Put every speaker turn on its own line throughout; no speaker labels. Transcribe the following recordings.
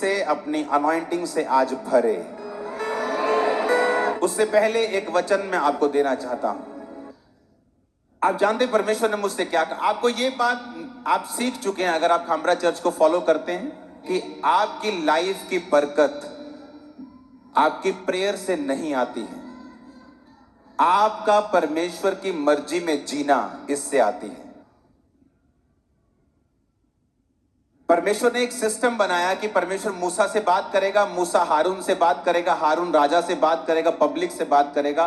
से, अपनी अनॉइंटिंग से आज भरे। उससे पहले एक वचन मैं आपको देना चाहता हूं। आप जानते परमेश्वर ने मुझसे क्या कहा? आपको ये बात आप सीख चुके हैं अगर आप खामरा चर्च को फॉलो करते हैं, कि आपकी लाइफ की बरकत आपकी प्रेयर से नहीं आती है, आपका परमेश्वर की मर्जी में जीना इससे आती है। परमेश्वर ने एक सिस्टम बनाया कि परमेश्वर मूसा से बात करेगा, मूसा हारून से बात करेगा, हारून राजा से बात करेगा, पब्लिक से बात करेगा,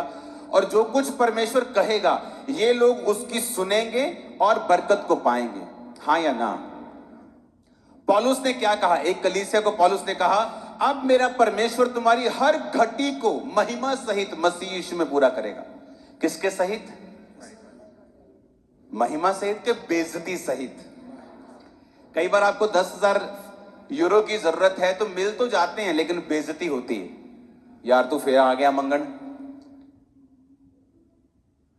और जो कुछ परमेश्वर कहेगा ये लोग उसकी सुनेंगे और बरकत को पाएंगे। हाँ या ना? पौलुस ने क्या कहा? एक कलीसिया को पौलुस ने कहा, अब मेरा परमेश्वर तुम्हारी हर घटी को महिमा सहित मसीह यीशु में पूरा करेगा। किसके सहित? महिमा सहित के बेइज्जती सहित। कई बार आपको 10,000 यूरो की जरूरत है तो मिल तो जाते हैं, लेकिन बेइज्जती होती है। यार तू फिर आ गया मंगन।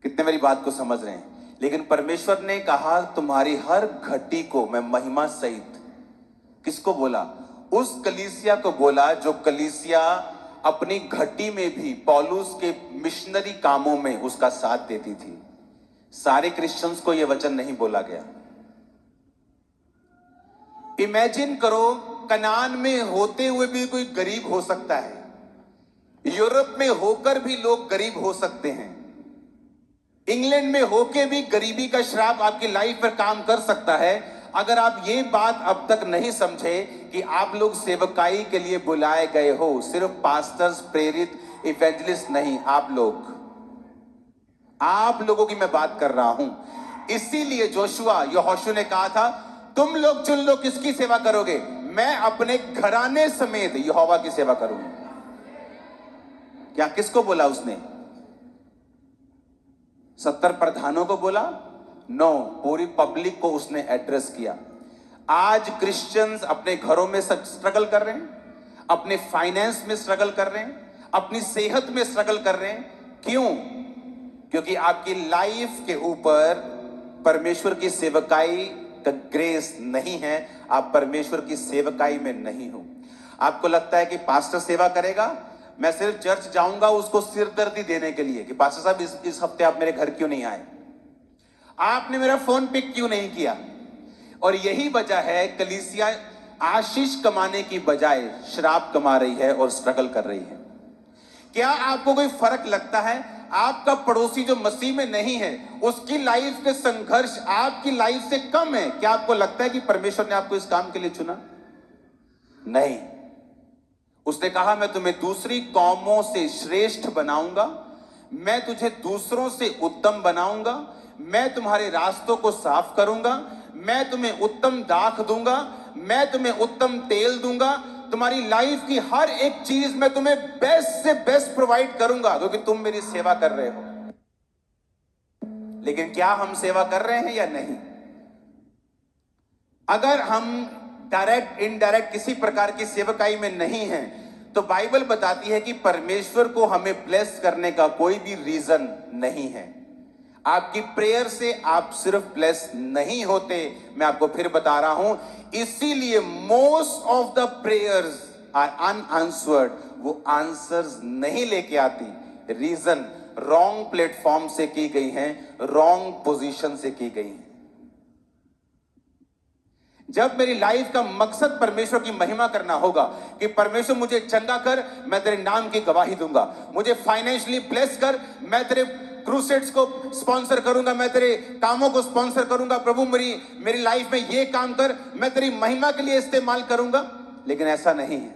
कितने मेरी बात को समझ रहे हैं? लेकिन परमेश्वर ने कहा तुम्हारी हर घटी को मैं महिमा सहित, किसको बोला? उस कलीसिया को बोला जो कलीसिया अपनी घटी में भी पौलुस के मिशनरी कामों में उसका साथ देती थी। सारे क्रिश्चियंस को यह वचन नहीं बोला गया। इमेजिन करो, कनान में होते हुए भी कोई गरीब हो सकता है, यूरोप में होकर भी लोग गरीब हो सकते हैं, इंग्लैंड में होकर भी गरीबी का श्राप आपकी लाइफ पर काम कर सकता है। अगर आप ये बात अब तक नहीं समझे कि आप लोग सेवकाई के लिए बुलाए गए हो, सिर्फ पास्टर्स, प्रेरित, इवेंजलिस्ट नहीं, आप लोगों की मैं बात कर रहा हूं। इसीलिए यहोशू ने कहा था, तुम लोग चुन लो किसकी सेवा करोगे, मैं अपने घराने समेत यहोवा की सेवा करूंगा। क्या किसको बोला उसने? 70 प्रधानों को बोला? नो, पूरी पब्लिक को उसने एड्रेस किया। आज क्रिश्चियंस अपने घरों में स्ट्रगल कर रहे हैं, अपने फाइनेंस में स्ट्रगल कर रहे हैं, अपनी सेहत में स्ट्रगल कर रहे हैं। क्यों? क्योंकि आपकी लाइफ के ऊपर परमेश्वर की सेवकाई का ग्रेस नहीं है। आप परमेश्वर की सेवकाई में नहीं हो। आपको लगता है कि पास्टर सेवा करेगा, मैं सिर्फ चर्च जाऊंगा उसको सिरदर्दी देने के लिए कि पास्टर साहब इस हफ्ते आप मेरे घर क्यों नहीं आए, आपने मेरा फोन पिक क्यों नहीं किया। और यही वजह है कलीसिया आशीष कमाने की बजाय श्राप कमा रही है और स्ट्रगल कर रही है। क्या आपको कोई फर्क लगता है? आपका पड़ोसी जो मसीह में नहीं है उसकी लाइफ के संघर्ष आपकी लाइफ से कम है। क्या आपको लगता है कि परमेश्वर ने आपको इस काम के लिए चुना? नहीं। उसने कहा, मैं तुम्हें दूसरी कौमों से श्रेष्ठ बनाऊंगा, मैं तुझे दूसरों से उत्तम बनाऊंगा, मैं तुम्हारे रास्तों को साफ करूंगा, मैं तुम्हें उत्तम दाख दूंगा, मैं तुम्हें उत्तम तेल दूंगा, तुम्हारी लाइफ की हर एक चीज मैं तुम्हें बेस्ट से बेस्ट प्रोवाइड करूंगा, क्योंकि तुम मेरी सेवा कर रहे हो। लेकिन क्या हम सेवा कर रहे हैं या नहीं? अगर हम डायरेक्ट इनडायरेक्ट किसी प्रकार की सेवकाई में नहीं है तो बाइबल बताती है कि परमेश्वर को हमें ब्लेस करने का कोई भी रीजन नहीं है। आपकी प्रेयर से आप सिर्फ ब्लेस नहीं होते, मैं आपको फिर बता रहा हूं। इसीलिए most of the prayers are unanswered, वो आंसर्स नहीं लेके आती। रीजन रॉन्ग प्लेटफॉर्म से की गई हैं, रॉन्ग पोजीशन से की गई हैं। जब मेरी लाइफ का मकसद परमेश्वर की महिमा करना होगा कि परमेश्वर मुझे चंगा कर, मैं तेरे नाम की गवाही दूंगा, मुझे फाइनेंशियली ब्लेस कर, मैं तेरे क्रूसेड्स को स्पॉन्सर करूंगा, मैं तेरे कामों को स्पॉन्सर करूंगा, प्रभु मेरी लाइफ में ये काम कर, मैं तेरी महिमा के लिए इस्तेमाल करूंगा। लेकिन ऐसा नहीं है।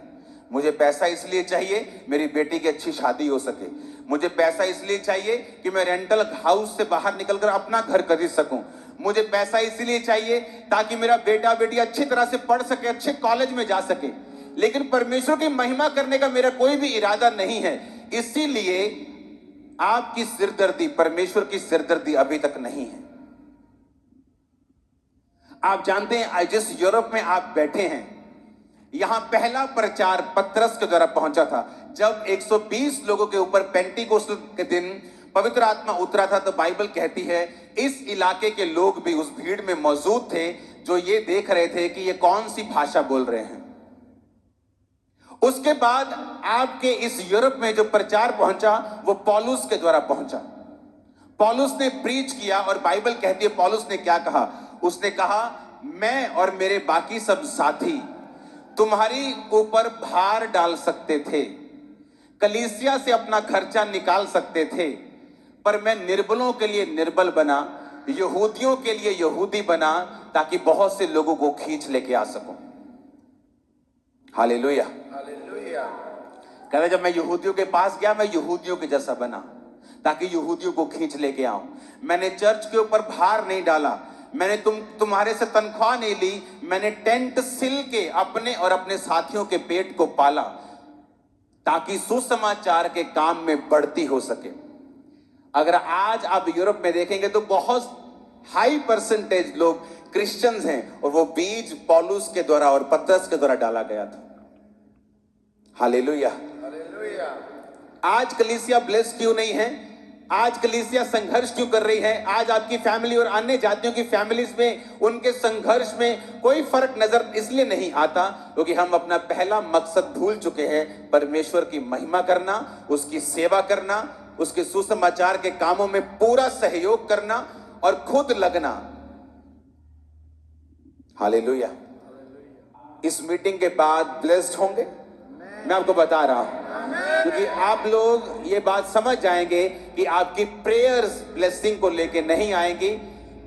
मुझे पैसा इसलिए चाहिए मेरी बेटी की अच्छी शादी हो सके, मुझे पैसा इसलिए चाहिए कि मैं रेंटल हाउस से बाहर निकलकर अपना घर खरीद सकूं, मुझे पैसा इसलिए चाहिए ताकि मेरा बेटा बेटी अच्छी तरह से पढ़ सके, अच्छे कॉलेज में जा सके। लेकिन परमेश्वर की महिमा करने का मेरा कोई भी इरादा नहीं है। इसीलिए आपकी सिरदर्दी परमेश्वर की सिरदर्दी अभी तक नहीं है। आप जानते हैं जिस यूरोप में आप बैठे हैं, यहां पहला प्रचार पतरस के द्वारा पहुंचा था। जब 120 लोगों के ऊपर पेंटिकोस्टल के दिन पवित्र आत्मा उतरा था, तो बाइबल कहती है इस इलाके के लोग भी उस भीड़ में मौजूद थे जो ये देख रहे थे कि ये कौन सी भाषा बोल रहे हैं। उसके बाद आपके इस यूरोप में जो प्रचार पहुंचा वो पौलुस के द्वारा पहुंचा। पौलुस ने प्रीच किया और बाइबल कहती है पौलुस ने क्या कहा, उसने कहा मैं और मेरे बाकी सब साथी तुम्हारी ऊपर भार डाल सकते थे, कलीसिया से अपना खर्चा निकाल सकते थे, पर मैं निर्बलों के लिए निर्बल बना, यहूदियों के लिए यहूदी बना, ताकि बहुत से लोगों को खींच लेके आ सकूं। हालेलुया। कहते जब मैं यहूदियों के पास गया मैं यहूदियों के जैसा बना ताकि यहूदियों को खींच लेके आऊं। मैंने चर्च के ऊपर भार नहीं डाला, मैंने तुम्हारे से तनख्वाह नहीं ली, मैंने टेंट सिल के अपने और अपने साथियों के पेट को पाला ताकि सुसमाचार के काम में बढ़ती हो सके। अगर आज आप यूरोप में देखेंगे तो बहुत हाई परसेंटेज लोग क्रिश्चियंस हैं और वो बीज पौलुस के द्वारा और पतरस के द्वारा डाला गया था। हालेलुया। आज कलीसिया ब्लेस क्यों नहीं है? आज कलीसिया संघर्ष क्यों कर रही है? आज आपकी फैमिली और अन्य जातियों की फैमिलीज में उनके संघर्ष में कोई फर्क नजर इसलिए नहीं आता क्योंकि हम अपना पहला मकसद भूल चुके हैं, परमेश्वर की महिमा करना, उसकी सेवा करना, उसके सुसमाचार के कामों में पूरा सहयोग करना और खुद लगना। हालेलुया। इस मीटिंग के बाद ब्लेस्ड होंगे, मैं आपको बता रहा हूं, क्योंकि आप लोग ये बात समझ जाएंगे कि आपकी प्रेयर्स ब्लेसिंग को लेके नहीं आएंगी।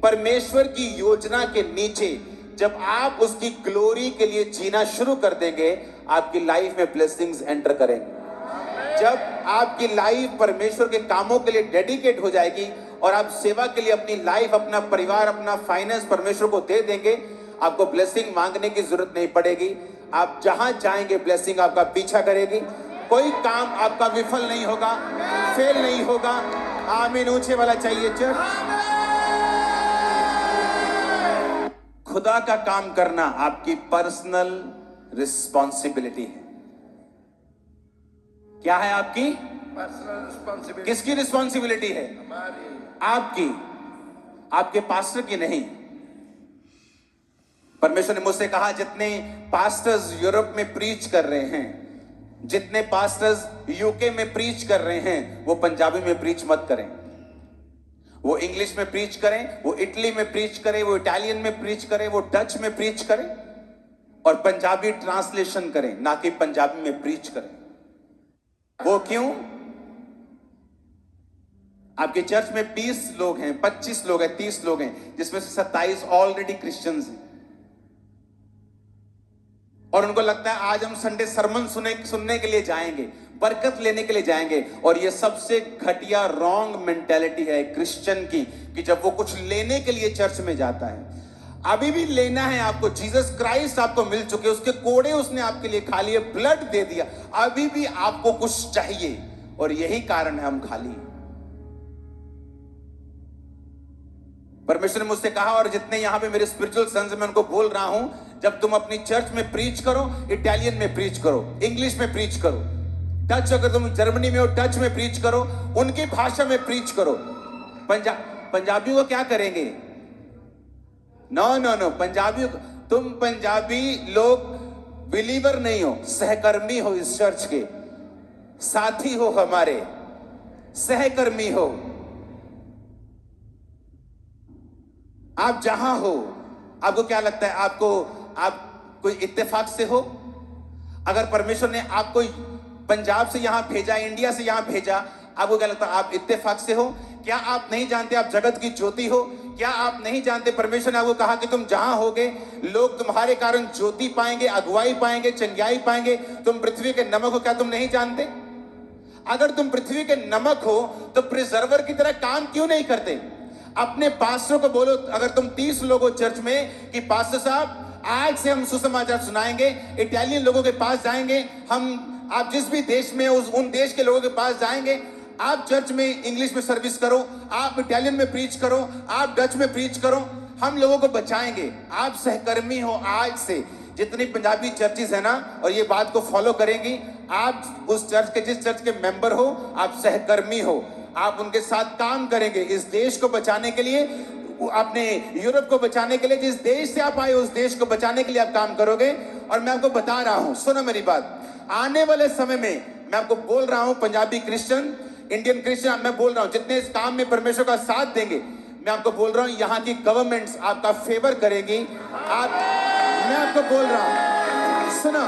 परमेश्वर की योजना के नीचे जब आप उसकी ग्लोरी के लिए जीना शुरू कर देंगे, आपकी लाइफ में ब्लेसिंग्स एंटर करेंगे। जब आपकी लाइफ परमेश्वर के कामों के लिए डेडिकेट हो जाएगी और आप सेवा के लिए अपनी लाइफ, अपना परिवार, अपना फाइनेंस परमेश्वर को दे देंगे, आपको ब्लेसिंग मांगने की जरूरत नहीं पड़ेगी। आप जहां जाएंगे ब्लेसिंग आपका पीछा करेगी। कोई काम आपका विफल नहीं होगा, फेल नहीं होगा। आमीन ऊंचे वाला चाहिए चर्च। खुदा का काम करना आपकी पर्सनल रिस्पॉन्सिबिलिटी है। क्या है आपकी
पर्सनल रिस्पॉन्सिबिलिटी?
किसकी रिस्पॉन्सिबिलिटी है? आपकी, आपके पास्टर की नहीं। परमेश्वर ने मुझसे कहा जितने पास्टर्स यूरोप में प्रीच कर रहे हैं, जितने पास्टर्स यूके में प्रीच कर रहे हैं, वो पंजाबी में प्रीच मत करें, वो इंग्लिश में प्रीच करें, वो इटली में प्रीच करें, वो इटालियन में प्रीच करें, वो डच में प्रीच करें और पंजाबी ट्रांसलेशन करें, ना कि पंजाबी में प्रीच करें। वो क्यों? आपके चर्च में 20 लोग हैं, 25 लोग हैं, 30 लोग हैं, जिसमें से 27 ऑलरेडी क्रिश्चियंस हैं और उनको लगता है आज हम संडे सरमन सुनने के लिए जाएंगे, बरकत लेने के लिए जाएंगे। और ये सबसे घटिया रॉन्ग मेंटेलिटी है क्रिश्चियन की कि जब वो कुछ लेने के लिए चर्च में जाता है, अभी भी लेना है आपको। जीसस क्राइस्ट आपको मिल चुके, उसके कोड़े उसने आपके लिए खा लिए, ब्लड दे दिया, अभी भी आपको कुछ चाहिए और यही कारण है हम खाली। परमेश्वर ने मुझसे कहा और जितने यहां पे मेरे स्पिरिचुअल सन्स मैं उनको बोल रहा हूं, जब तुम अपनी चर्च में प्रीच करो, इटालियन में प्रीच करो, इंग्लिश में प्रीच करो, डच अगर तुम जर्मनी में हो डच में प्रीच करो, उनकी भाषा में प्रीच करो। पंजाबियों को क्या करेंगे? नो, पंजाबी, तुम पंजाबी लोग बिलीवर नहीं हो, सहकर्मी हो, इस चर्च के साथी हो, हमारे सहकर्मी हो। आप जहां हो, आपको क्या लगता है? आप कोई इत्तेफाक से हो? अगर परमेश्वर ने आपको पंजाब से यहां भेजा, इंडिया से यहां भेजा, आपको क्या लगता है? आप इत्तेफाक से हो? क्या आप नहीं जानते आप जगत की ज्योति हो? क्या आप नहीं जानते परमेश्वर ने आपको कहा कि तुम जहां होगे लोग तुम्हारे कारण ज्योति पाएंगे, अगुवाई पाएंगे, चंगाई पाएंगे? तुम पृथ्वी के नमक हो, क्या तुम नहीं जानते? अगर तुम पृथ्वी के नमक हो तो प्रिजर्वर की तरह काम क्यों नहीं करते? अपने पास्टर को बोलो, अगर तुम 30 लोग हो चर्च में, कि पास्टर साहब आज से हम सुसमाचार सुनाएंगे, इटालियन लोगों के पास जाएंगे, हम आप जिस भी देश में उन देश के लोगों के पास जाएंगे, आप चर्च में इंग्लिश में सर्विस करो, आप इटालियन में प्रीच करो, आप डच में प्रीच करो, हम लोगों को बचाएंगे। आप सहकर्मी हो आज से। जितनी पंजाबी चर्चेस है ना, और ये बात को फॉलो करेंगी, आप उस चर्च के, जिस चर्च के मेंबर हो, आप सहकर्मी हो, आप उनके साथ काम करेंगे इस देश को बचाने के लिए। अपने यूरोप को बचाने के लिए, जिस देश से आप आए उस देश को बचाने के लिए आप काम करोगे। और मैं आपको बता रहा हूं, सुनो मेरी बात, आने वाले समय में मैं आपको बोल रहा हूं, पंजाबी क्रिश्चियन, इंडियन क्रिश्चियन, मैं बोल रहा हूं जितने इस काम में परमेश्वर का साथ देंगे, मैं आपको बोल रहा हूं यहां की गवर्नमेंट्स आपका फेवर करेगी। मैं आपको बोल रहा हूं, सुनो,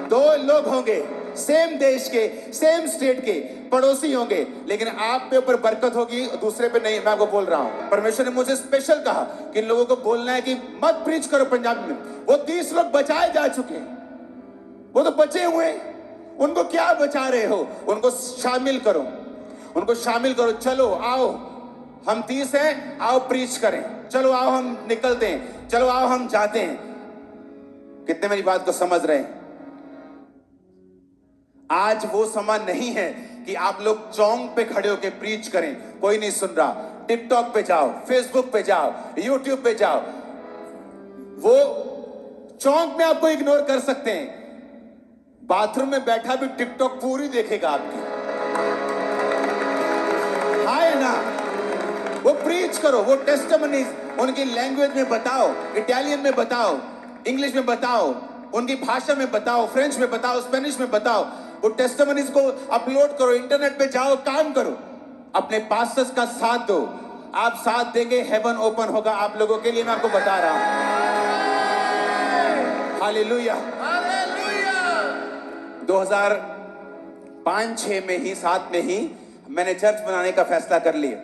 दो लोग होंगे सेम देश के, सेम स्टेट के, पड़ोसी होंगे, लेकिन आप पे ऊपर बरकत होगी, दूसरे पे नहीं। मैं आपको बोल रहा हूं, परमेश्वर ने मुझे स्पेशल कहा कि इन लोगों को बोलना है कि मत प्रीच करो पंजाबी में। वो 30 लोग बचाए जा चुके हैं, वो तो बचे हुए हैं, उनको क्या बचा रहे हो? उनको शामिल करो, उनको शामिल करो। चलो आओ, हम 30 हैं, आओ प्रीच करें, चलो आओ हम निकलते हैं, चलो आओ हम जाते हैं। कितने मेरी बात को समझ रहे हैं? आज वो समय नहीं है कि आप लोग चौंक पे खड़े होकर प्रीच करें, कोई नहीं सुन रहा। टिकटॉक पे जाओ, फेसबुक पे जाओ, यूट्यूब पे जाओ, वो चौंक में आपको इग्नोर कर सकते हैं, बाथरूम में बैठा भी टिकटॉक पूरी देखेगा आपकी। हाय ना, वो प्रीच करो, वो टेस्टिमनीज उनकी लैंग्वेज में बताओ, इटालियन में बताओ, इंग्लिश में बताओ, उनकी भाषा में बताओ, फ्रेंच में बताओ, स्पेनिश में बताओ। वो टेस्टिमनीज को अपलोड करो, इंटरनेट पे जाओ, काम करो, अपने पास्टर्स का साथ दो। आप साथ देंगे, हेवन ओपन होगा आप लोगों के लिए, मैं आपको बता रहा हूं। हालेलुया। 2005-6 में ही, 7 में ही मैंने चर्च बनाने का फैसला कर लिया।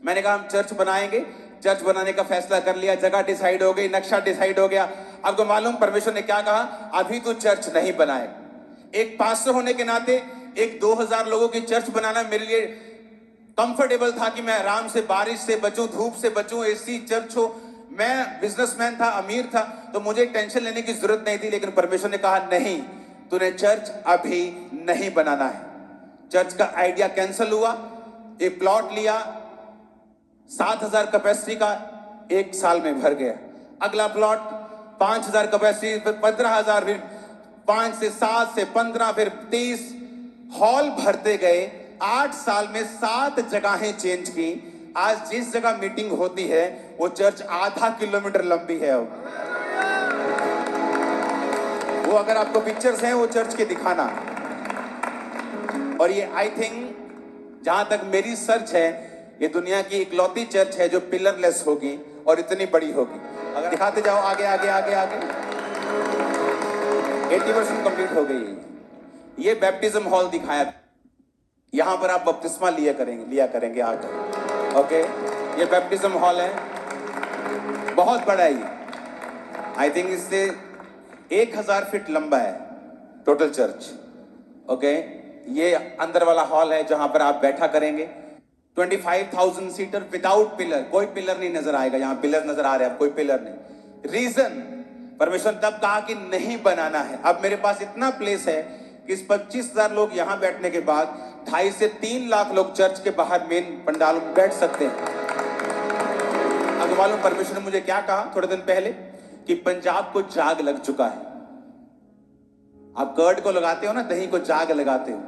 मैंने कहा हम चर्च बनाएंगे, चर्च बनाने का फैसला कर लिया, जगह डिसाइड हो गई, नक्शा डिसाइड हो गया। आपको मालूम परमेश्वर ने क्या कहा? अभी तो चर्च नहीं बनाए। एक पास्टर होने के नाते एक 2000 लोगों की चर्च बनाना मेरे लिए कंफर्टेबल था कि मैं आराम से बारिश से बचूं, धूप से बचूं, एसी चर्च हो। मैं बिजनेसमैन था, अमीर था, तो मुझे टेंशन लेने की जरूरत नहीं थी। लेकिन परमेश्वर ने कहा नहीं, तूने चर्च अभी नहीं बनाना है। चर्च का आइडिया कैंसिल हुआ। एक प्लॉट लिया, 7000 कैपेसिटी का, 1 साल में भर गया। अगला प्लॉट 5000 कैपेसिटी, फिर 15000, फिर 5 से 7 से 15, फिर 30 हॉल भरते गए। 8 साल में 7 जगहें चेंज की। आज जिस जगह मीटिंग होती है वो चर्च आधा किलोमीटर लंबी है। अब वो अगर आपको पिक्चर्स हैं वो चर्च के दिखाना। और ये आई थिंक जहां तक मेरी सर्च है, ये दुनिया की इकलौती चर्च है जो पिलरलेस होगी और इतनी बड़ी होगी। अगर दिखाते जाओ आगे आगे आगे आगे, 80% कंप्लीट हो गई। ये बैप्टिज्म हॉल दिखाया, यहां पर आप बपतिस्मा लिया करेंगे आकर। ओके, ये बैप्टिज्म हॉल है, बहुत बड़ा है ये। आई थिंक इससे 1000 फीट लंबा है टोटल चर्च। ओके, ये अंदर वाला हॉल है जहां पर आप बैठा करेंगे। 25,000 सीटर विदाउट पिलर, कोई पिलर नहीं नजर आएगा। यहां पिलर नजर आ रहे हैं, कोई पिलर नहीं। रीजन, परमेश्वर तब कहा कि नहीं बनाना है। अब मेरे पास इतना प्लेस है कि इस 25,000 लोग यहां बैठने के बाद 2.5 से 3 लाख लोग चर्च के बाहर मेन पंडाल में बैठ सकते हैं। अब मालूम परमेश्वर ने मुझे क्या कहा थोड़े दिन पहले? कि पंजाब को जाग लग चुका है। आप कर्ड को लगाते हो ना, दही को जाग लगाते हो,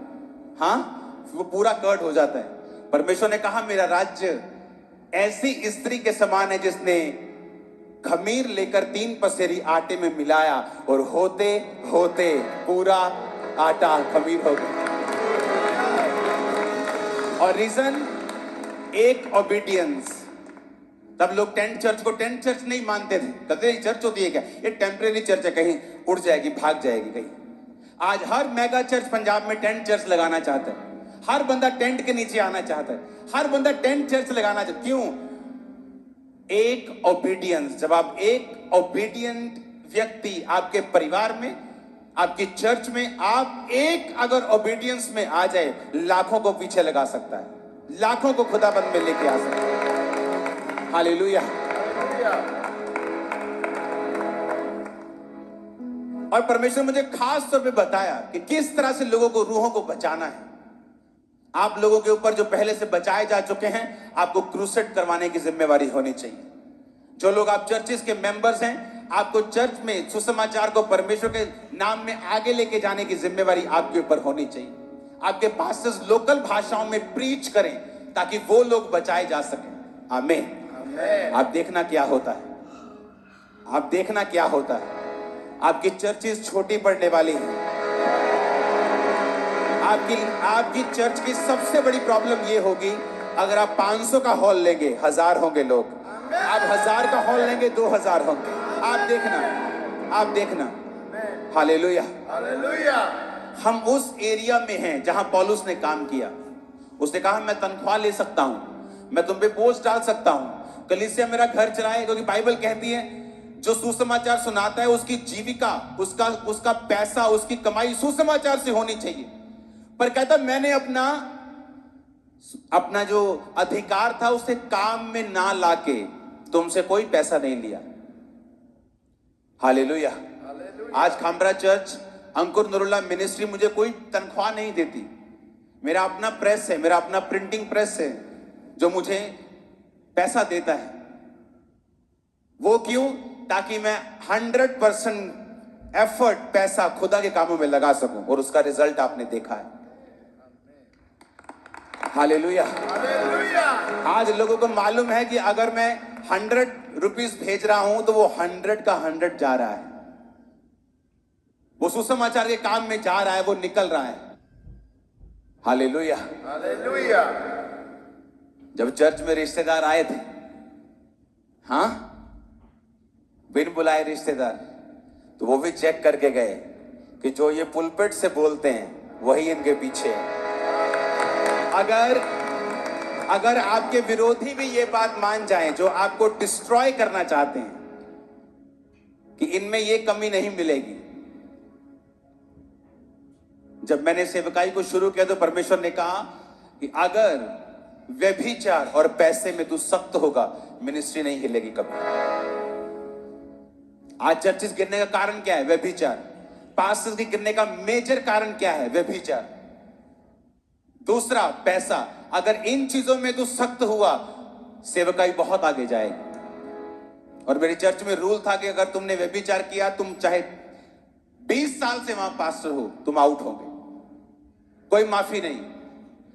हाँ, वो पूरा कर्ड हो जाता है। परमेश्वर ने कहा मेरा राज्य ऐसी स्त्री के समान है जिसने खमीर लेकर 3 पसेरी आटे में मिलाया और होते होते पूरा आटा खमीर हो गया। और रीजन, एक ओबीडियंस। तब लोग टेंट चर्च को टेंट चर्च नहीं मानते थे, कहते थे चर्च होती है क्या, ये टेम्परेरी चर्च है, कहीं उड़ जाएगी, भाग जाएगी कहीं। आज हर मेगा चर्च पंजाब में टेंट चर्च लगाना चाहता है। हर बंदा टेंट के नीचे आना चाहता है, हर बंदा टेंट चर्च लगाना चाहता है। क्यों? एक ओबीडियंस। जब आप एक ओबीडियंट व्यक्ति आपके परिवार में, आपकी चर्च में, आप एक अगर ओबीडियंस में आ जाए, लाखों को पीछे लगा सकता है, लाखों को खुदाबंद में लेके आ सकता है। हालेलुया। और परमेश्वर मुझे खास तौर पे बताया कि किस तरह से लोगों को, रूहों को बचाना है। आप लोगों के ऊपर जो पहले से बचाए जा चुके हैं, आपको क्रूसेड करवाने की जिम्मेवारी होनी चाहिए। जो लोग आप चर्चिस के मेंबर्स हैं, आपको चर्च में सुसमाचार को परमेश्वर के नाम में आगे लेके जाने की जिम्मेवारी आपके ऊपर होनी चाहिए। आपके पास्टर्स लोकल भाषाओं में प्रीच करें ताकि वो लोग बचाए जा सकें। आमीन। आप देखना क्या होता है, आप देखना क्या होता है। आपकी चर्चेस छोटी पड़ने वाली हैं। आपकी चर्च की सबसे बड़ी प्रॉब्लम ये होगी, अगर आप 500 का हॉल लेंगे 1000 होंगे लोग, आप 1000 का हॉल लेंगे 2000 होंगे। आप देखना, आप देखना। हालेलुया।
हालेलुया।
हम उस एरिया में हैं जहां पौलुस ने काम किया। उसने कहा मैं तनख्वाह ले सकता हूं, मैं तुम पे बोझ डाल सकता हूं, कलीसिया मेरा घर चलाए, क्योंकि बाइबल कहती है जो सुसमाचार सुनाता है उसकी जीविका, उसका पैसा, उसकी कमाई सुसमाचार से होनी चाहिए। पर कहता मैंने अपना जो अधिकार था उसे काम में ना लाके तुमसे कोई पैसा नहीं लिया। हालेलुया। आज खामरा चर्च, अंकुर नरुल्ला मिनिस्ट्री मुझे कोई तनख्वाह नहीं देती। मेरा अपना प्रेस है, मेरा अपना प्रिंटिंग प्रेस है जो मुझे पैसा देता है। वो क्यों? ताकि मैं 100% एफर्ट, पैसा खुदा के कामों में लगा सकूं, और उसका रिजल्ट आपने देखा है। हालेलुया।
हालेलुया।
आज लोगों को मालूम है कि अगर मैं 100 रुपीस भेज रहा हूं तो वो 100 का 100 जा रहा है, वो सुसमाचार के काम में जा रहा है, वो निकल रहा है। हालेलुया।
हालेलुया।
जब चर्च में रिश्तेदार आए थे, हाँ, बिन बुलाए रिश्तेदार, तो वो भी चेक करके गए कि जो ये पुलपिट से बोलते हैं वही इनके पीछे है। अगर आपके विरोधी भी ये बात मान जाएं, जो आपको डिस्ट्रॉय करना चाहते हैं, कि इनमें ये कमी नहीं मिलेगी। जब मैंने सेवकाई को शुरू किया तो परमेश्वर ने कहा कि अगर व्यभिचार और पैसे में तू सख्त होगा, मिनिस्ट्री नहीं हिलेगी कभी। आज चर्चेस गिरने का कारण क्या है? व्यभिचार। पास्टर्स के गिरने का मेजर कारण क्या है? व्यभिचार। दूसरा, पैसा। अगर इन चीजों में तू सख्त हुआ, सेवकाई बहुत आगे जाएगी। और मेरी चर्च में रूल था कि अगर तुमने व्यभिचार किया, तुम चाहे 20 साल से वहां पास्टर हो, तुम आउट होगे, कोई माफी नहीं,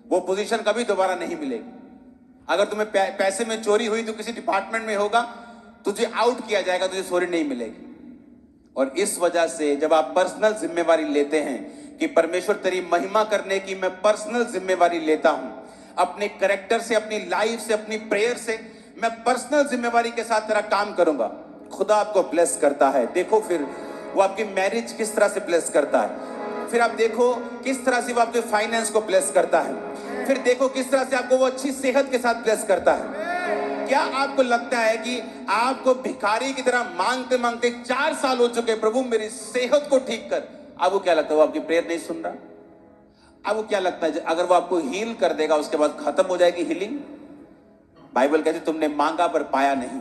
वो पोजीशन कभी दोबारा नहीं मिलेगी। अगर तुम्हें पैसे में चोरी हुई तो किसी डिपार्टमेंट में होगा, तुझे आउट किया जाएगा, तुझे सॉरी नहीं मिलेगी। और इस वजह से जब आप पर्सनल जिम्मेवारी लेते हैं कि परमेश्वर तेरी महिमा करने की मैं पर्सनल जिम्मेवारी लेता हूं, अपने कैरेक्टर से, अपनी लाइफ से, अपनी प्रेयर से मैं पर्सनल जिम्मेवारी के साथ तेरा काम करूंगा, खुदा आपको ब्लेस करता है। देखो फिर वो आपकी मैरिज किस तरह से ब्लेस करता है, फिर आप देखो किस तरह से वो आपके फाइनेंस को ब्लेस करता है, फिर देखो किस तरह से आपको वो अच्छी सेहत के साथ ब्लेस करता है। क्या आपको लगता है कि आपको भिखारी की तरह मांगते मांगते 4 साल हो चुके, प्रभु मेरी सेहत को ठीक कर, आपको क्या लगता है वो आपकी प्रेयर नहीं सुन रहा? आपको क्या लगता है अगर वो आपको हील कर देगा उसके बाद खत्म हो जाएगी हीलिंग? बाइबल कहती तुमने मांगा पर पाया नहीं,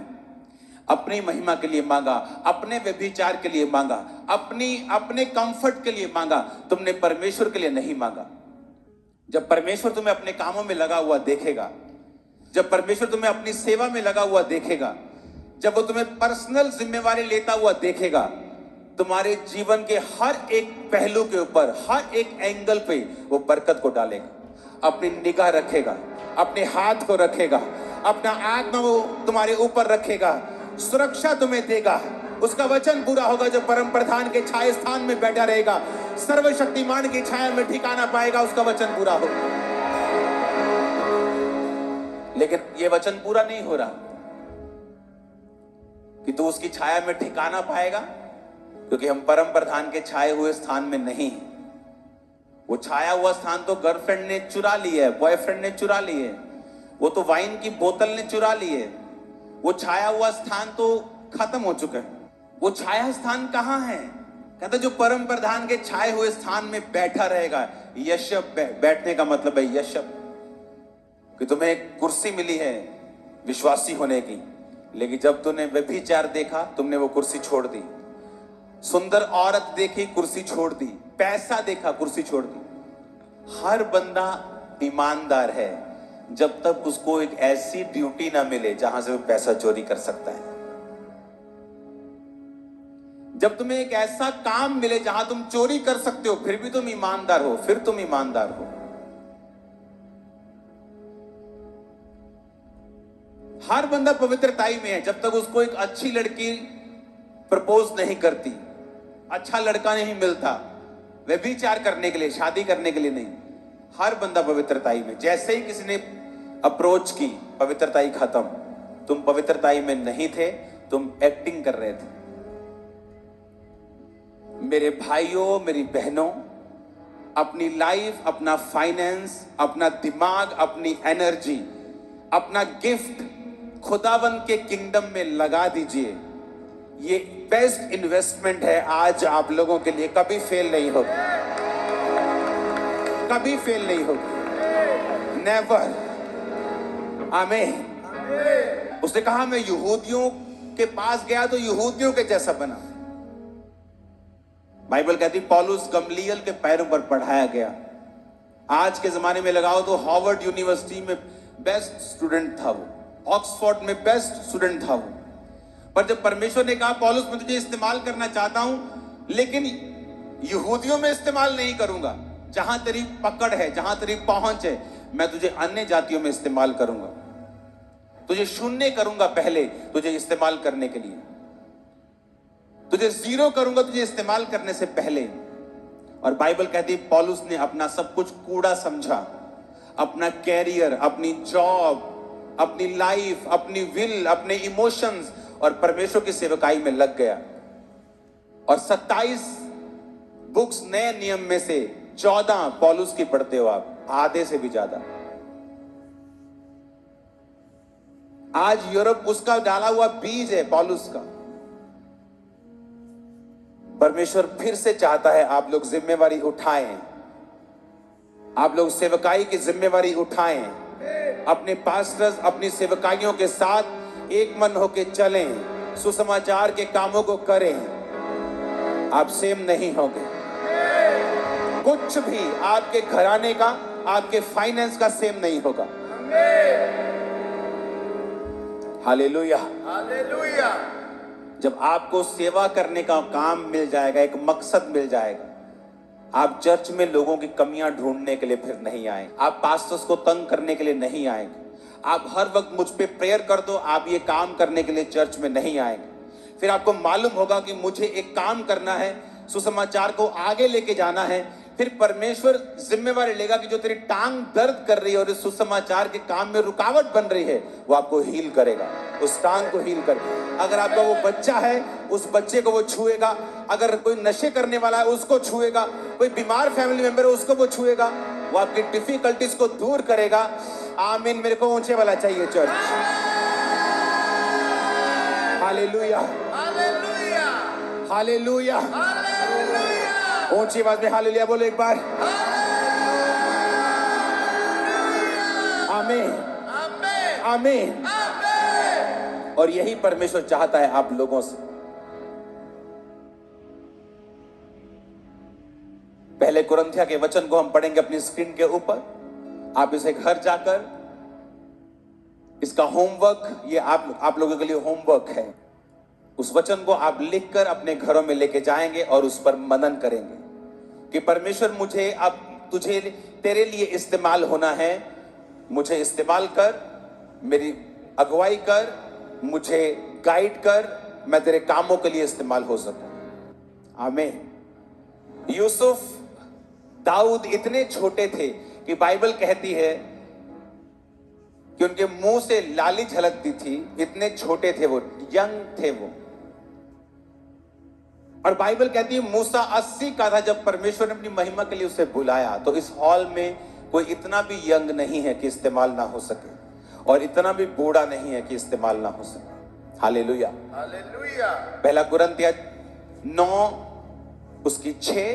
अपनी महिमा के लिए मांगा, अपने व्यभिचार के लिए मांगा, अपने कंफर्ट के लिए मांगा, तुमने परमेश्वर के लिए नहीं मांगा। जब परमेश्वर तुम्हें अपने कामों में लगा हुआ देखेगा, जब परमेश्वर तुम्हें अपनी सेवा में लगा हुआ देखेगा, जब वो तुम्हें पर्सनल जिम्मेवारी लेता हुआ देखेगा, तुम्हारे जीवन के हर एक पहलू के ऊपर, हर एक एंगल पे वो बरकत को डालेगा, अपनी निगाह रखेगा, अपने हाथ को रखेगा, अपना आत्मा वो तुम्हारे ऊपर रखेगा, सुरक्षा तुम्हें देगा। उसका वचन पूरा होगा, जो परम प्रधान के छाया स्थान में बैठा रहेगा, सर्वशक्तिमान की छाया में ठिकाना पाएगा, उसका वचन पूरा होगा। लेकिन ये वचन पूरा नहीं हो रहा कि तू उसकी छाया में ठिकाना पाएगा, क्योंकि हम परम प्रधान के छाए हुए स्थान में नहीं हैं। वो छाया हुआ स्थान तो गर्लफ्रेंड ने चुरा ली है, बॉयफ्रेंड ने चुरा ली है, वो तो वाइन की बोतल ने चुरा ली है। वो छाया हुआ स्थान तो खत्म हो चुका है। वो छाया स्थान कहां है? कहता जो परम प्रधान के छाए हुए स्थान में बैठा रहेगा। यशब, बैठने का मतलब है यशब, कि तुम्हें एक कुर्सी मिली है विश्वासी होने की, लेकिन जब तुमने व्यभिचार देखा, तुमने वो कुर्सी छोड़ दी। सुंदर औरत देखी, कुर्सी छोड़ दी। पैसा देखा, कुर्सी छोड़ दी। हर बंदा ईमानदार है जब तक उसको एक ऐसी ड्यूटी ना मिले जहां से वो पैसा चोरी कर सकता है। जब तुम्हें एक ऐसा काम मिले जहां तुम चोरी कर सकते हो, फिर भी तुम ईमानदार हो, फिर तुम ईमानदार हो। हर बंदा पवित्रताई में है जब तक उसको एक अच्छी लड़की प्रपोज नहीं करती, अच्छा लड़का नहीं मिलता, व्यभिचार करने के लिए, शादी करने के लिए नहीं। हर बंदा पवित्रताई में। जैसे ही किसी ने अप्रोच की, पवित्रताई खत्म। तुम पवित्रताई में नहीं थे, तुम एक्टिंग कर रहे थे। मेरे भाइयों, मेरी बहनों, अपनी लाइफ, अपना फाइनेंस, अपना दिमाग, अपनी एनर्जी, अपना गिफ्ट खुदावन के किंगडम में लगा दीजिए। ये बेस्ट इन्वेस्टमेंट है आज आप लोगों के लिए। कभी फेल नहीं होगी, कभी फेल नहीं होगी, नेवर। आमीन। उसने कहा मैं यहूदियों के पास गया तो यहूदियों के जैसा बना। बाइबल कहती पौलुस गमलीएल के पैरों पर पढ़ाया गया। आज के जमाने में लगाओ तो हार्वर्ड यूनिवर्सिटी में बेस्ट स्टूडेंट था वो, ऑक्सफोर्ड में बेस्ट स्टूडेंट था वो। पर जब परमेश्वर ने कहा पौलुस मैं तुझे इस्तेमाल करना चाहता हूं, लेकिन यहूदियों में इस्तेमाल नहीं करूंगा। जहां तेरी पकड़ है, जहां तेरी पहुंच है, मैं तुझे अन्य जातियों में इस्तेमाल करूंगा। तुझे शून्य करूंगा पहले तुझे इस्तेमाल करने के लिए। तुझे जीरो करूंगा तुझे इस्तेमाल करने से पहले। और बाइबल कहती है पौलुस ने अपना सब कुछ कूड़ा समझा, अपना कैरियर, अपनी जॉब, अपनी लाइफ, अपनी विल, अपने इमोशंस, और परमेश्वर की सेवकाई में लग गया। और 27 बुक्स नए नियम में से 14 पौलुस की पढ़ते हो आप, आधे से भी ज्यादा। आज यूरोप उसका डाला हुआ बीज है, पौलुस का। परमेश्वर फिर से चाहता है आप लोग जिम्मेवारी उठाएं, आप लोग सेवकाई की जिम्मेवारी उठाएं, अपने पास्टर्स, अपनी सेवकाइयों के साथ एक मन होकर चलें, सुसमाचार के कामों को करें। आप सेम नहीं होंगे, कुछ भी आपके घराने का, आपके फाइनेंस का सेम नहीं होगा। Hallelujah,
hallelujah.
जब आपको सेवा करने का काम मिल जाएगा, एक मकसद मिल जाएगा, आप चर्च में लोगों की कमियां ढूंढने के लिए फिर नहीं आए, आप पास्टर्स को तंग करने के लिए नहीं आएंगे, आप हर वक्त मुझ पे प्रेयर कर दो, आप ये काम करने के लिए चर्च में नहीं आएंगे। फिर आपको मालूम होगा कि मुझे एक काम करना है, सुसमाचार को आगे लेके जाना है। फिर परमेश्वर जिम्मेवारी लेगा कि जो तेरी टांग दर्द कर रही है और इस सुसमाचार के काम में रुकावट बन रही है, वो आपको हील करेगा, उस टांग को हील करेगा। अगर आपका वो बच्चा है, उस बच्चे को वो छुएगा। अगर कोई नशे करने वाला है, उसको छुएगा। कोई बीमार फैमिली मेंबर है, उसको वो छुएगा। वो आपकी डिफिकल्टीज को दूर करेगा। आमीन। मेरे को ऊंचे वाला चाहिए चर्च। Hallelujah,
hallelujah.
हालेलुया, ऊंची आवाज में हालेलुया बोलो एक बार। आमीन,
आमीन,
आमीन।
आमीन।
और यही परमेश्वर चाहता है आप लोगों से। पहले कुरिन्थियों के वचन को हम पढ़ेंगे अपनी स्क्रीन के ऊपर। आप इसे घर जाकर, इसका होमवर्क, ये आप लोगों के लिए होमवर्क है। उस वचन को आप लिखकर अपने घरों में लेके जाएंगे और उस पर मनन करेंगे कि परमेश्वर मुझे अब तुझे, तेरे लिए इस्तेमाल होना है। मुझे इस्तेमाल कर, मेरी अगुवाई कर, मुझे गाइड कर, मैं तेरे कामों के लिए इस्तेमाल हो सकूं। आमीन। यूसुफ, दाऊद इतने छोटे थे कि बाइबल कहती है कि उनके मुंह से लाली झलकती थी। इतने छोटे थे वो, यंग थे वो। और बाइबल कहती है मूसा 80 का था जब परमेश्वर ने अपनी महिमा के लिए उसे बुलाया। तो इस हॉल में कोई इतना भी यंग नहीं है कि इस्तेमाल ना हो सके, और इतना भी बूढ़ा नहीं है कि इस्तेमाल ना हो सके। Hallelujah,
hallelujah.
पहला कुरिन्थियों 9 उसकी 6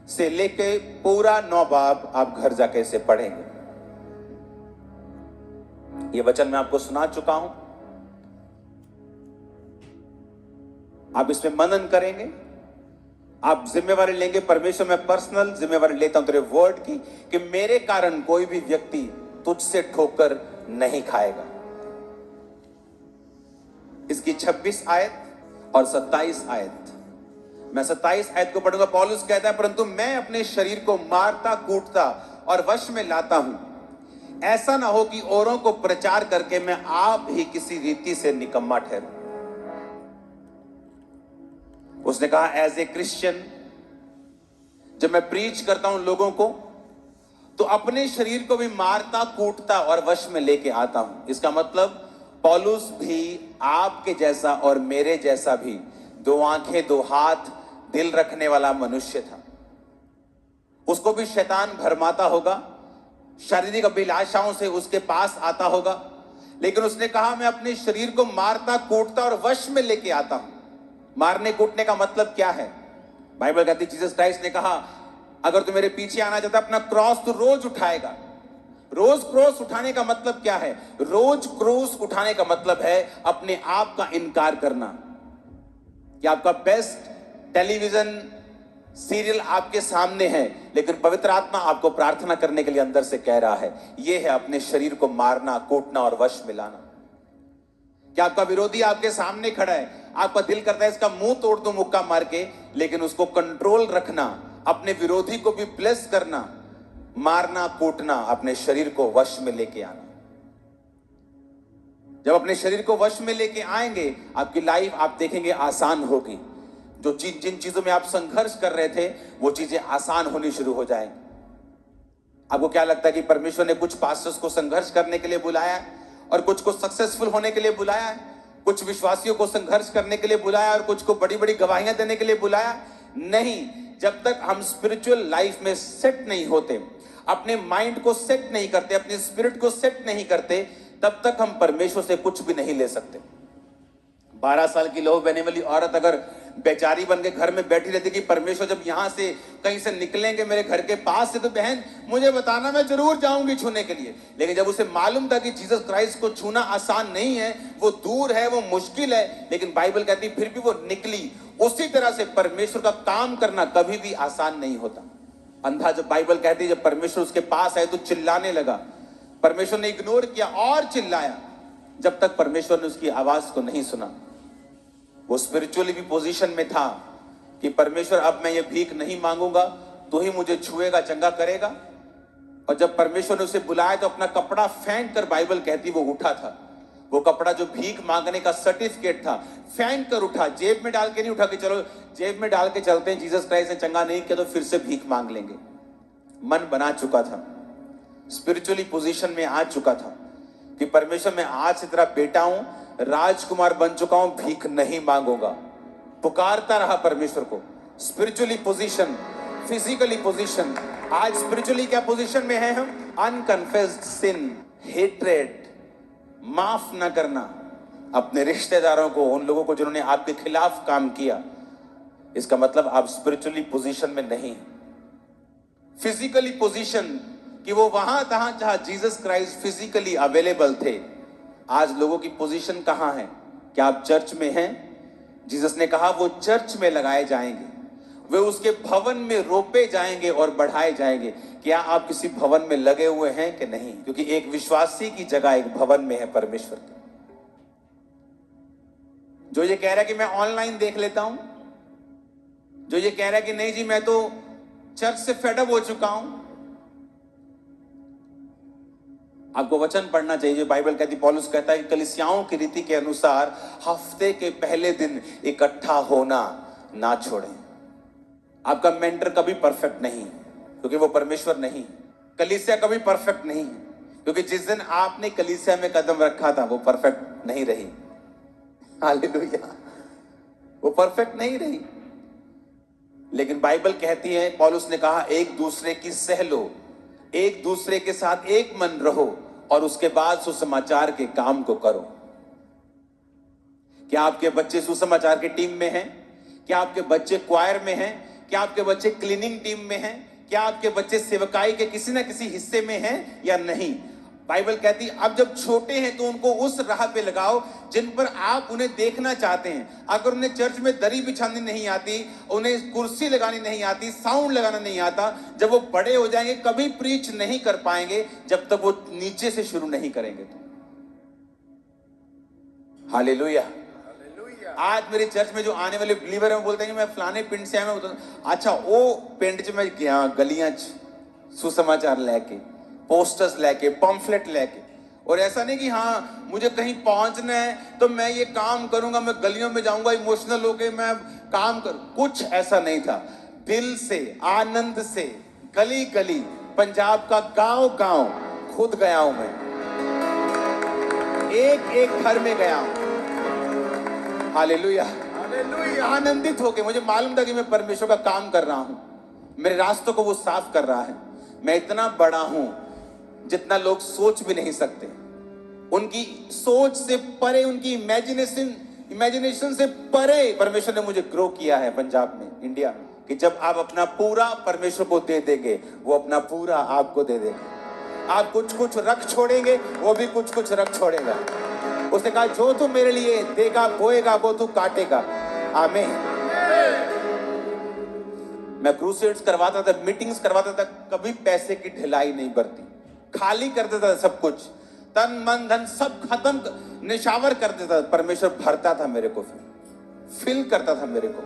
से लेके पूरा 9 बाब आप घर जाके इसे पढ़ेंगे। ये वचन मैं आपको सुना चुका हूं, आप इसमें मनन करेंगे, आप जिम्मेवारी लेंगे। परमेश्वर, मैं पर्सनल जिम्मेवारी लेता हूं तेरे वर्ड की कि मेरे कारण कोई भी व्यक्ति तुझसे ठोकर नहीं खाएगा। इसकी 26 आयत और 27 आयत, मैं 27 आयत को पढ़ूंगा। पौलुस कहता है परंतु मैं अपने शरीर को मारता, कूटता और वश में लाता हूं ऐसा ना हो कि औरों को प्रचार करके मैं आप ही किसी रीति से निकम्मा ठहरूं। उसने कहा एज ए क्रिश्चियन जब मैं प्रीच करता हूं लोगों को तो अपने शरीर को भी मारता कूटता और वश में लेके आता हूं। इसका मतलब पौलुस भी आपके जैसा और मेरे जैसा भी दो आंखें दो हाथ दिल रखने वाला मनुष्य था। उसको भी शैतान भरमाता होगा, शारीरिक अभिलाषाओं से उसके पास आता होगा, लेकिन उसने कहा मैं अपने शरीर को मारता कूटता और वश में लेके आता हूं। मारने कूटने का मतलब क्या है? बाइबल कहती है जीसस क्राइस्ट ने कहा अगर तू मेरे पीछे आना चाहता अपना क्रॉस तो रोज उठाएगा। रोज क्रॉस उठाने का मतलब क्या है? रोज क्रॉस उठाने का मतलब है अपने आप का इनकार करना। कि आपका बेस्ट टेलीविजन सीरियल आपके सामने है, लेकिन पवित्र आत्मा आपको प्रार्थना करने के लिए अंदर से कह रहा है। यह है अपने शरीर को मारना कूटना और वश में लाना। कि आपका विरोधी आपके सामने खड़ा है, आपका दिल करता है इसका मुंह तोड़ दूं मुक्का मार के, लेकिन उसको कंट्रोल रखना, अपने विरोधी को भी ब्लेस करना, मारना कूटना, अपने शरीर को वश में लेके आना। जब अपने शरीर को वश में लेके आएंगे आपकी लाइफ आप देखेंगे आसान होगी। जो जिन चीजों में आप संघर्ष कर रहे थे वो चीजें आसान होनी शुरू हो जाएंगी। आपको क्या लगता है कि परमेश्वर ने कुछ पास्टर्स को संघर्ष करने के लिए बुलाया है और कुछ को सक्सेसफुल होने के लिए बुलाया है? कुछ विश्वासियों को संघर्ष करने के लिए बुलाया और कुछ को बड़ी बड़ी गवाहियां देने के लिए बुलाया? नहीं। जब तक हम स्पिरिचुअल लाइफ में सेट नहीं होते, अपने माइंड को सेट नहीं करते, अपने स्पिरिट को सेट नहीं करते, तब तक हम परमेश्वर से कुछ भी नहीं ले सकते। 12 साल की लहू बहने वाली औरत अगर बेचारी बन के घर में बैठी रहती कि परमेश्वर जब यहां से कहीं से निकलेंगे मेरे घर के पास से तो बहन मुझे बताना, मैं जरूर जाऊंगी छूने के लिए। लेकिन जब उसे मालूम था कि जीसस क्राइस्ट को छूना आसान नहीं है, वो दूर है, वो मुश्किल है, लेकिन बाइबल कहती फिर भी वो निकली। उसी तरह से परमेश्वर का काम करना कभी भी आसान नहीं होता। अंधा जब बाइबल कहती है जब परमेश्वर उसके पास आए तो चिल्लाने लगा, परमेश्वर ने इग्नोर किया और चिल्लाया जब तक परमेश्वर ने उसकी आवाज को नहीं सुना। वो स्पिरिचुअली भी पोजीशन में था कि परमेश्वर अब मैं ये भीख नहीं मांगूंगा, तो ही मुझे छुएगा, चंगा करेगा। और जब परमेश्वर ने उसे बुलाया तो अपना कपड़ा फेंक कर, बाइबल कहती वो उठा था। वो कपड़ा जो भीख मांगने का सर्टिफिकेट था, फेंक कर उठा, जेब में डाल के नहीं उठा कि चलो जेब में डाल के चलते हैं, जीसस क्राइस्ट ने चंगा नहीं किया तो फिर से भीख मांग लेंगे। मन बना चुका था, स्पिरिचुअली पोजीशन में आ चुका था कि परमेश्वर मैं आज से तेरा बेटा हूं, राजकुमार बन चुका हूं, भीख नहीं मांगूंगा। पुकारता रहा परमेश्वर को। Spiritually position, physically position. आज स्पिरिचुअली क्या पोजीशन में है हम? अनकन्फेस्ड सिन, हेट्रेड, माफ ना करना अपने रिश्तेदारों को, उन लोगों को जिन्होंने आपके खिलाफ काम किया। इसका मतलब आप स्पिरिचुअली पोजीशन में नहीं। फिजिकली पोजीशन कि वो वहां था जहां जीसस क्राइस्ट फिजिकली अवेलेबल थे। आज लोगों की पोजीशन कहां है? क्या आप चर्च में हैं? जीसस ने कहा वो चर्च में लगाए जाएंगे, वे उसके भवन में रोपे जाएंगे और बढ़ाए जाएंगे। क्या आप किसी भवन में लगे हुए हैं कि नहीं? क्योंकि एक विश्वासी की जगह एक भवन में है परमेश्वर की। जो ये कह रहा है कि मैं ऑनलाइन देख लेता हूं, जो ये कह रहा है कि नहीं जी मैं तो चर्च से फेडअप हो चुका हूं, आपको वचन पढ़ना चाहिए। जो बाइबल कहती, पौलुस कहता है कि कलीसियाओं की रीति के अनुसार हफ्ते के पहले दिन इकट्ठा होना ना छोड़ें। आपका मेंटर कभी परफेक्ट नहीं, क्योंकि वो परमेश्वर नहीं। कलीसिया कभी परफेक्ट नहीं, क्योंकि जिस दिन आपने कलीसिया में कदम रखा था वो परफेक्ट नहीं रही। हालेलुया, वो परफेक्ट नहीं रही। लेकिन बाइबल कहती है, पौलुस ने कहा एक दूसरे की सह लो, एक दूसरे के साथ एक मन रहो और उसके बाद सुसमाचार के काम को करो। क्या आपके बच्चे सुसमाचार की टीम में हैं? क्या आपके बच्चे क्वायर में हैं? क्या आपके बच्चे क्लीनिंग टीम में हैं? क्या आपके बच्चे सेवकाई के किसी ना किसी हिस्से में हैं या नहीं? बाइबल कहती अब जब छोटे हैं तो उनको उस राह पे लगाओ जिन पर आप उन्हें देखना चाहते हैं। अगर उन्हें चर्च में दरी बिछानी नहीं आती, उन्हें कुर्सी लगानी नहीं आती, साउंड लगाना नहीं आता, जब वो बड़े हो जाएंगे कभी प्रीच नहीं कर पाएंगे जब तक वो नीचे से शुरू नहीं करेंगे। तो हालेलुया। आज मेरे चर्च में जो आने वाले बिलीवर हैं बोलते हैं कि मैं फलाने पिंड से आया। मैं अच्छा वो पिंड च मैं गया, गलियां च सुसमाचार लैके पोस्टर्स लेके, पम्फलेट लेके, और ऐसा नहीं कि हाँ मुझे कहीं पहुंचना है तो मैं ये काम करूंगा, मैं गलियों में जाऊंगा इमोशनल होके मैं काम करूं। कुछ ऐसा नहीं था। दिल से, आनंद से, गली गली, पंजाब का गांव गांव खुद गया हूं मैं, एक एक घर में गया हूं। हालेलुया।
Hallelujah.
आनंदित होके मुझे मालूम था कि मैं परमेश्वर का काम कर रहा हूं, मेरे रास्तों को वो साफ कर रहा है। मैं इतना बड़ा हूं जितना लोग सोच भी नहीं सकते। उनकी सोच से परे, उनकी इमेजिनेशन से परे परमेश्वर ने मुझे ग्रो किया है पंजाब में, इंडिया में, कि जब आप अपना पूरा परमेश्वर को दे देंगे, वो अपना पूरा आपको दे देगा। आप कुछ कुछ रख छोड़ेंगे, वो भी कुछ कुछ रख छोड़ेगा। उसने कहा जो तू मेरे लिए देगा बोएगा वो तू काटेगा। आमीन। मैं क्रूसेड्स करवाता था, मीटिंग्स करवाता था, कभी पैसे की ढिलाई नहीं बरती, खाली कर देता था सब कुछ, तन मन धन सब खत्म, निशावर कर देता था। परमेश्वर भरता था मेरे को, फिल करता था मेरे को।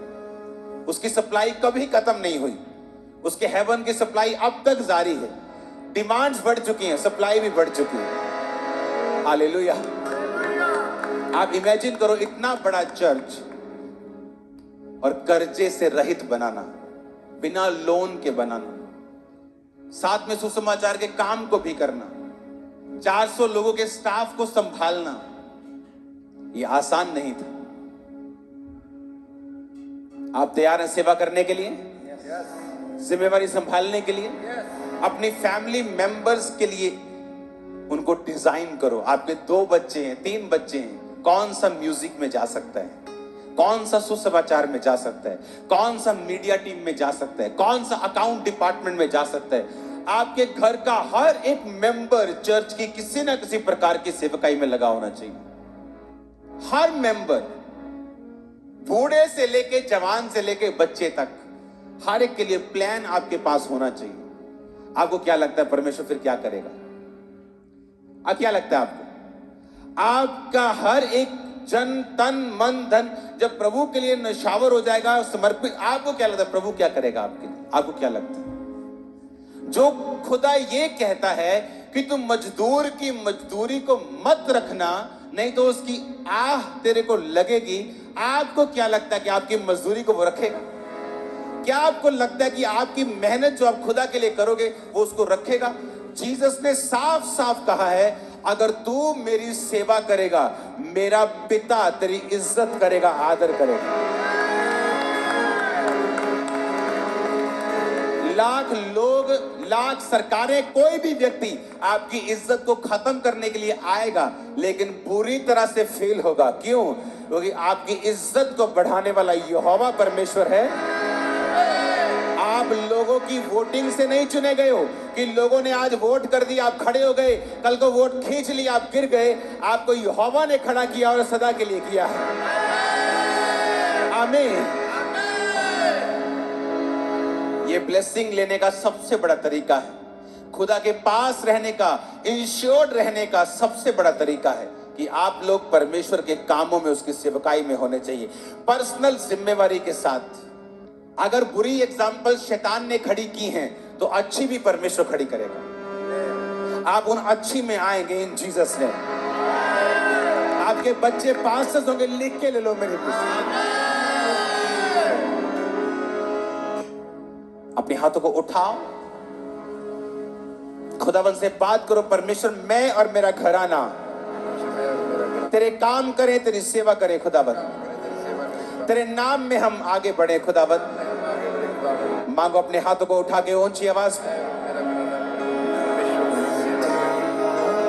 उसकी सप्लाई कभी खत्म नहीं हुई। उसके हेवन की सप्लाई अब तक जारी है। डिमांड्स बढ़ चुकी हैं, सप्लाई भी बढ़ चुकी है। हालेलुया। आप इमेजिन करो इतना बड़ा चर्च और कर्जे से रहित बनाना, बिना लोन के बनाना, साथ में सुसमाचार के काम को भी करना, 400 लोगों के स्टाफ को संभालना, ये आसान नहीं था। आप तैयार हैं सेवा करने के लिए, जिम्मेवारी संभालने के लिए? अपनी फैमिली मेंबर्स के लिए उनको डिजाइन करो। आपके 2 बच्चे हैं, 3 बच्चे हैं, कौन सा म्यूजिक में जा सकता है, कौन सा सुसमाचार में जा सकता है, कौन सा मीडिया टीम में जा सकता है, कौन सा अकाउंट डिपार्टमेंट में जा सकता है। आपके घर का हर एक मेंबर चर्च की किसी ना किसी प्रकार की सेवकाई में लगा होना चाहिए। हर मेंबर, बूढ़े से लेके जवान से लेके बच्चे तक, हर एक के लिए प्लान आपके पास होना चाहिए। आपको क्या लगता है परमेश्वर फिर क्या करेगा? अब क्या लगता है आपको? आपका हर एक जन, तन, मन, धन जब प्रभु के लिए नशावर हो जाएगा, समर्पित, आपको क्या लगता है प्रभु क्या करेगा आपके लिए? आपको क्या लगता है? जो खुदा ये कहता है कि तुम मजदूर की मजदूरी को मत रखना, नहीं तो उसकी आह तेरे को लगेगी। आपको क्या लगता है कि आपकी मजदूरी को वो रखेगा? क्या आपको लगता है कि आपकी मेहनत जो आप खुदा के लिए करोगे वो उसको रखेगा? जीसस ने साफ साफ कहा है, अगर तू मेरी सेवा करेगा, मेरा पिता तेरी इज्जत करेगा, आदर करेगा। लाख लोग, लाख सरकारें, कोई भी व्यक्ति आपकी इज्जत को खत्म करने के लिए आएगा, लेकिन पूरी तरह से फेल होगा। क्यों? क्योंकि आपकी इज्जत को बढ़ाने वाला यहोवा परमेश्वर है। आप लोगों की वोटिंग से नहीं चुने गए हो कि लोगों ने आज वोट कर दिया, आप खड़े हो गए, कल को वोट खींच लिया, आप गिर गए। आपको यहोवा ने खड़ा किया और सदा के लिए किया है। आमीन। ये ब्लेसिंग लेने का सबसे बड़ा तरीका है, खुदा के पास रहने का, इंश्योर्ड रहने का सबसे बड़ा तरीका है कि आप लोग परमेश्वर के कामों में, उसकी सेवकाई में होने चाहिए, पर्सनल जिम्मेवारी के साथ। अगर बुरी एग्जाम्पल शैतान ने खड़ी की हैं, तो अच्छी भी परमेश्वर खड़ी करेगा। आप उन अच्छी में आएंगे इन जीसस ने। आपके बच्चे पास्टर्स होंगे, लिख के ले लो मेरे पास। अपने हाथों को उठाओ, खुदावन से बात करो, परमेश्वर मैं और मेरा घराना तेरे काम करें, तेरी सेवा करें खुदावन, तेरे नाम में हम आगे बढ़े खुदावन। मांगो अपने हाथों को उठा के ऊंची आवाज में।